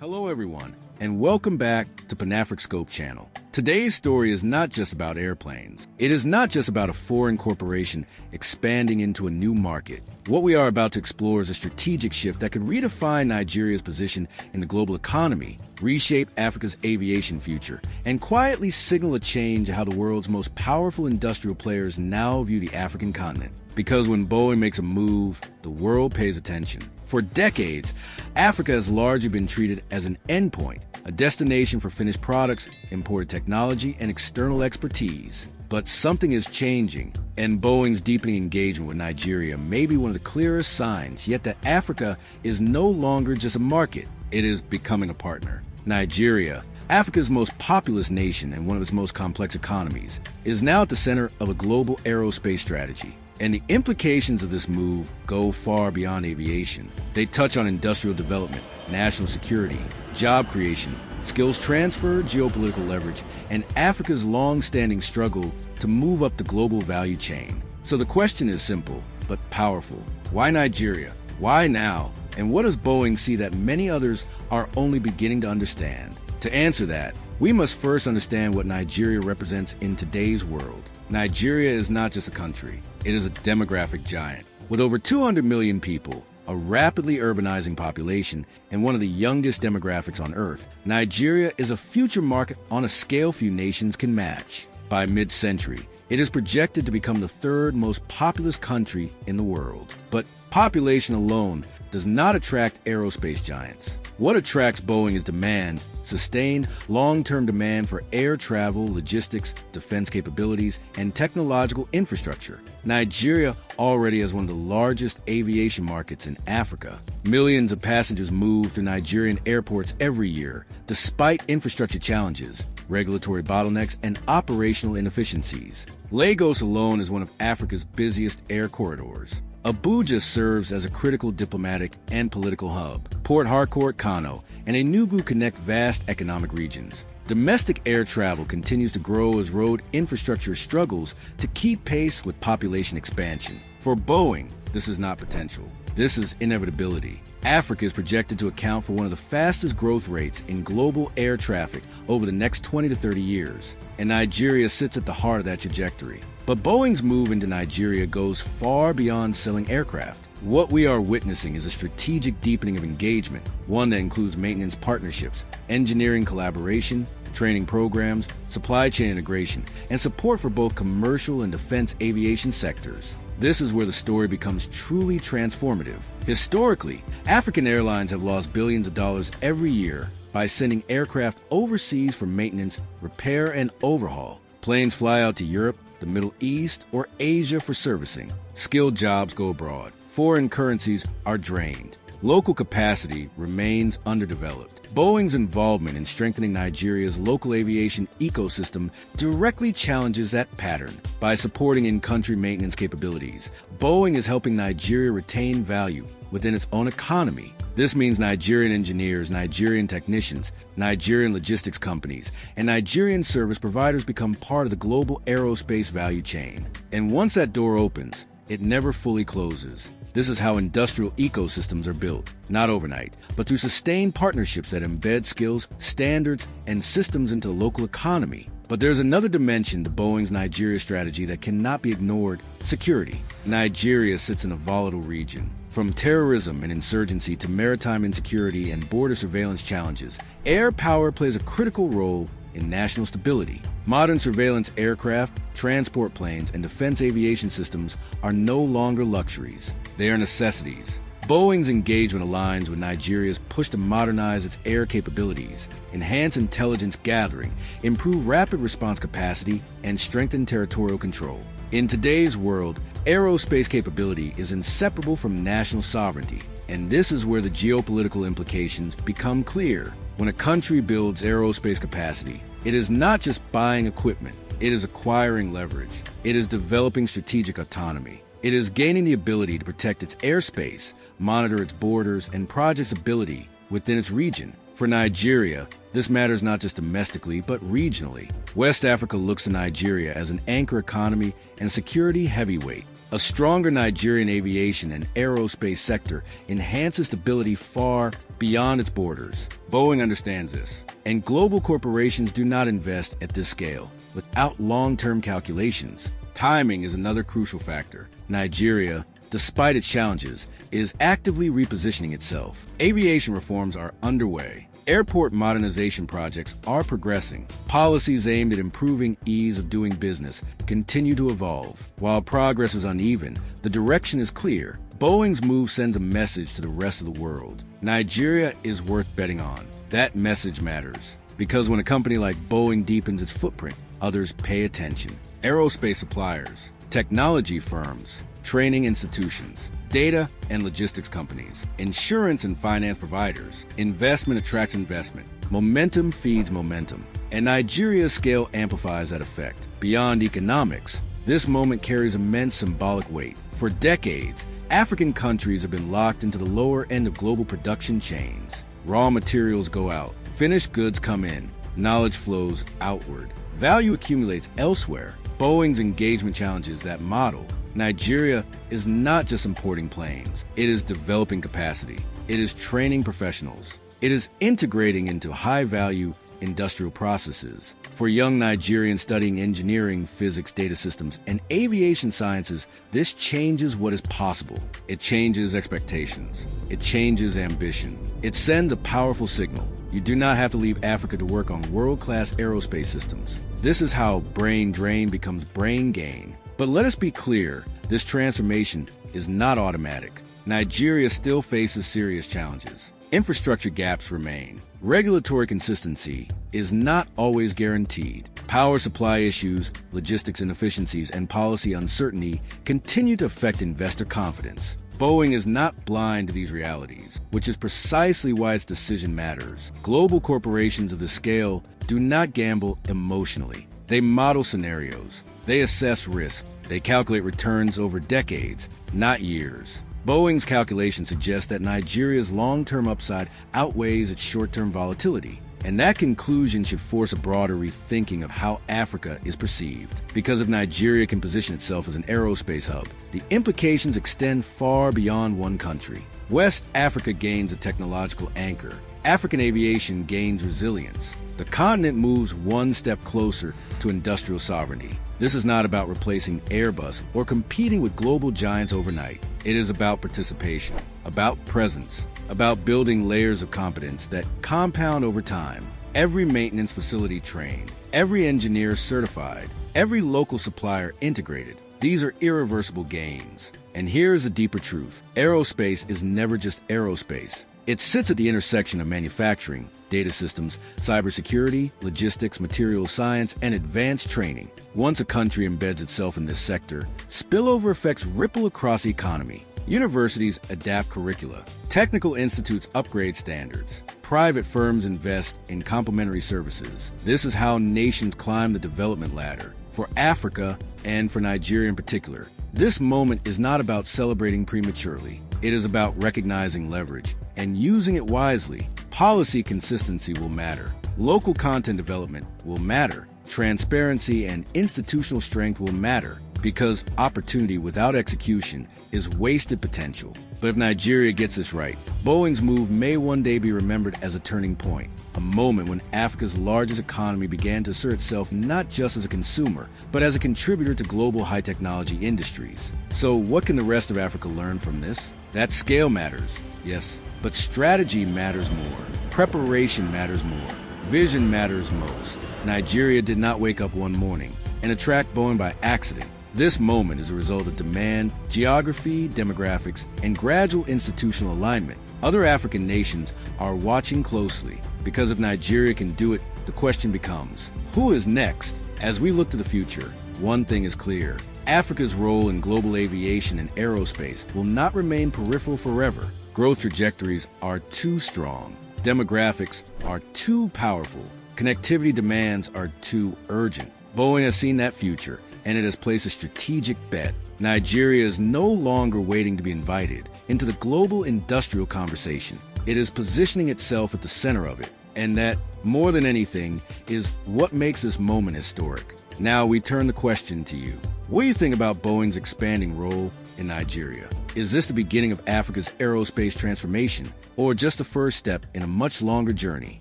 Hello everyone, and welcome back to Pan-African Channel. Today's story is not just about airplanes. It is not just about a foreign corporation expanding into a new market. What we are about to explore is a strategic shift that could redefine Nigeria's position in the global economy, reshape Africa's aviation future, and quietly signal a change in how the world's most powerful industrial players now view the African continent. Because when Boeing makes a move, the world pays attention. For decades, Africa has largely been treated as an endpoint, a destination for finished products, imported technology, and external expertise. But something is changing, and Boeing's deepening engagement with Nigeria may be one of the clearest signs, yet that Africa is no longer just a market, it is becoming a partner. Nigeria, Africa's most populous nation and one of its most complex economies, is now at the center of a global aerospace strategy. And the implications of this move go far beyond aviation. They touch on industrial development, national security, job creation, skills transfer, geopolitical leverage, and Africa's long-standing struggle to move up the global value chain. So the question is simple, but powerful. Why Nigeria? Why now? And what does Boeing see that many others are only beginning to understand? To answer that, we must first understand what Nigeria represents in today's world. Nigeria is not just a country. It is a demographic giant. With over 200 million people, a rapidly urbanizing population, and one of the youngest demographics on Earth, Nigeria is a future market on a scale few nations can match. By mid-century, it is projected to become the third most populous country in the world. But population alone does not attract aerospace giants. What attracts Boeing is demand, sustained long-term demand for air travel, logistics, defense capabilities, and technological infrastructure. Nigeria already has one of the largest aviation markets in Africa. Millions of passengers move through Nigerian airports every year, despite infrastructure challenges, regulatory bottlenecks, and operational inefficiencies. Lagos alone is one of Africa's busiest air corridors. Abuja serves as a critical diplomatic and political hub. Port Harcourt, Kano, and Enugu connect vast economic regions. Domestic air travel continues to grow as road infrastructure struggles to keep pace with population expansion. For Boeing, this is not potential. This is inevitability. Africa is projected to account for one of the fastest growth rates in global air traffic over the next 20 to 30 years, and Nigeria sits at the heart of that trajectory. But Boeing's move into Nigeria goes far beyond selling aircraft. What we are witnessing is a strategic deepening of engagement, one that includes maintenance partnerships, engineering collaboration, training programs, supply chain integration, and support for both commercial and defense aviation sectors. This is where the story becomes truly transformative. Historically, African airlines have lost billions of dollars every year by sending aircraft overseas for maintenance, repair, and overhaul. Planes fly out to Europe, the Middle East, or Asia for servicing. Skilled jobs go abroad. Foreign currencies are drained. Local capacity remains underdeveloped. Boeing's involvement in strengthening Nigeria's local aviation ecosystem directly challenges that pattern. By supporting in-country maintenance capabilities, Boeing is helping Nigeria retain value within its own economy. This means Nigerian engineers, Nigerian technicians, Nigerian logistics companies, and Nigerian service providers become part of the global aerospace value chain. And once that door opens, it never fully closes. This is how industrial ecosystems are built, not overnight, but through sustained partnerships that embed skills, standards, and systems into the local economy. But there's another dimension to Boeing's Nigeria strategy that cannot be ignored: security. Nigeria sits in a volatile region. From terrorism and insurgency to maritime insecurity and border surveillance challenges, air power plays a critical role in national stability. Modern surveillance aircraft, transport planes, and defense aviation systems are no longer luxuries. They are necessities. Boeing's engagement aligns with Nigeria's push to modernize its air capabilities, enhance intelligence gathering, improve rapid response capacity, and strengthen territorial control. In today's world, aerospace capability is inseparable from national sovereignty, and this is where the geopolitical implications become clear. When a country builds aerospace capacity, it is not just buying equipment, it is acquiring leverage. It is developing strategic autonomy. It is gaining the ability to protect its airspace, monitor its borders, and project ability within its region. For Nigeria, this matters not just domestically, but regionally. West Africa looks to Nigeria as an anchor economy and security heavyweight. A stronger Nigerian aviation and aerospace sector enhances stability far beyond its borders. Boeing understands this, and global corporations do not invest at this scale without long-term calculations. Timing is another crucial factor. Nigeria, despite its challenges, is actively repositioning itself. Aviation reforms are underway. Airport modernization projects are progressing. Policies aimed at improving ease of doing business continue to evolve. While progress is uneven, the direction is clear. Boeing's move sends a message to the rest of the world. Nigeria is worth betting on. That message matters, because when a company like Boeing deepens its footprint, others pay attention. Aerospace suppliers, technology firms, training institutions, data and logistics companies, insurance and finance providers. Investment attracts investment. Momentum feeds momentum. And Nigeria's scale amplifies that effect. Beyond economics, this moment carries immense symbolic weight. For decades, African countries have been locked into the lower end of global production chains. Raw materials go out, finished goods come in, knowledge flows outward, value accumulates elsewhere. Boeing's engagement challenges that model. Nigeria is not just importing planes. It is developing capacity. It is training professionals. It is integrating into high-value industrial processes. For young Nigerians studying engineering, physics, data systems, and aviation sciences, this changes what is possible. It changes expectations. It changes ambition. It sends a powerful signal. You do not have to leave Africa to work on world-class aerospace systems. This is how brain drain becomes brain gain. But let us be clear, this transformation is not automatic. Nigeria still faces serious challenges. Infrastructure gaps remain. Regulatory consistency is not always guaranteed. Power supply issues, logistics inefficiencies, and policy uncertainty continue to affect investor confidence. Boeing is not blind to these realities, which is precisely why its decision matters. Global corporations of this scale do not gamble emotionally. They model scenarios. They assess risk. They calculate returns over decades, not years. Boeing's calculations suggest that Nigeria's long-term upside outweighs its short-term volatility. And that conclusion should force a broader rethinking of how Africa is perceived. Because if Nigeria can position itself as an aerospace hub, the implications extend far beyond one country. West Africa gains a technological anchor. African aviation gains resilience. The continent moves one step closer to industrial sovereignty. This is not about replacing Airbus or competing with global giants overnight. It is about participation, about presence, about building layers of competence that compound over time. Every maintenance facility trained, every engineer certified, every local supplier integrated. These are irreversible gains. And here's a deeper truth. Aerospace is never just aerospace. It sits at the intersection of manufacturing, data systems, cybersecurity, logistics, materials science, and advanced training. Once a country embeds itself in this sector, spillover effects ripple across the economy. Universities adapt curricula. Technical institutes upgrade standards. Private firms invest in complementary services. This is how nations climb the development ladder. For Africa, and for Nigeria in particular, this moment is not about celebrating prematurely. It is about recognizing leverage and using it wisely. Policy consistency will matter. Local content development will matter. Transparency and institutional strength will matter, because opportunity without execution is wasted potential. But if Nigeria gets this right, Boeing's move may one day be remembered as a turning point, a moment when Africa's largest economy began to assert itself not just as a consumer, but as a contributor to global high-technology industries. So what can the rest of Africa learn from this? That scale matters, yes, but strategy matters more. Preparation matters more. Vision matters most. Nigeria did not wake up one morning and attract Boeing by accident. This moment is a result of demand, geography, demographics, and gradual institutional alignment. Other African nations are watching closely, because if Nigeria can do it, the question becomes, who is next? As we look to the future, one thing is clear. Africa's role in global aviation and aerospace will not remain peripheral forever. Growth trajectories are too strong. Demographics are too powerful. Connectivity demands are too urgent. Boeing has seen that future, and it has placed a strategic bet. Nigeria is no longer waiting to be invited into the global industrial conversation. It is positioning itself at the center of it, and that, more than anything, is what makes this moment historic. Now we turn the question to you. What do you think about Boeing's expanding role in Nigeria? Is this the beginning of Africa's aerospace transformation, or just the first step in a much longer journey?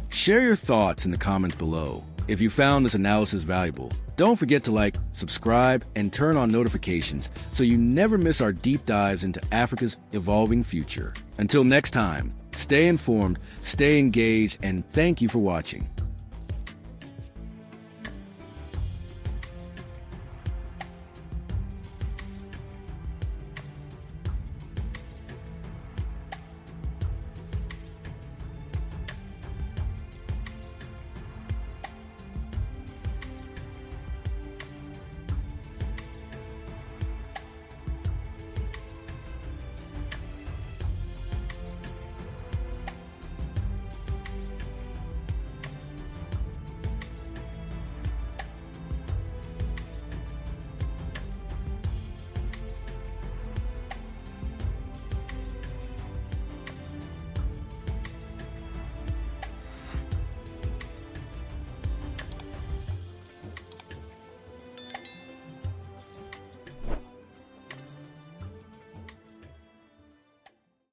Share your thoughts in the comments below. If you found this analysis valuable, don't forget to like, subscribe, and turn on notifications so you never miss our deep dives into Africa's evolving future. Until next time, stay informed, stay engaged, and thank you for watching.